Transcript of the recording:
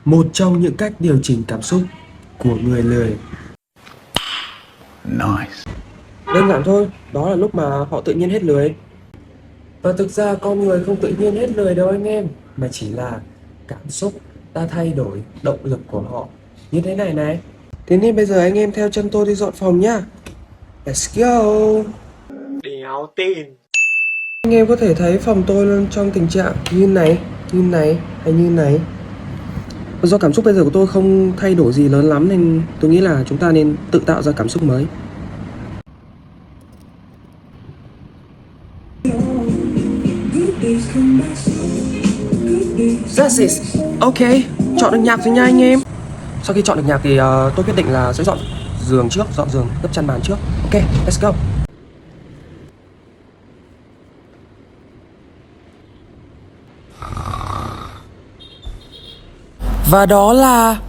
một trong những cách điều chỉnh cảm xúc của người lười. Nice. Đơn giản thôi, đó là lúc mà họ tự nhiên hết lười. Và thực ra con người không tự nhiên hết lười đâu anh em, mà chỉ là cảm xúc đã thay đổi động lực của họ như thế này này. Thế nên bây giờ anh em theo chân tôi đi dọn phòng nhá. Let's go. Đéo tin. Anh em có thể thấy phòng tôi luôn trong tình trạng như này, hay như này. Do cảm xúc bây giờ của tôi không thay đổi gì lớn lắm nên tôi nghĩ là chúng ta nên tự tạo ra cảm xúc mới. That's it. Ok, chọn được nhạc rồi nha anh em. Sau khi chọn được nhạc thì tôi quyết định là sẽ dọn giường trước, dọn giường, gấp chăn bàn trước. Ok, let's go. Và đó là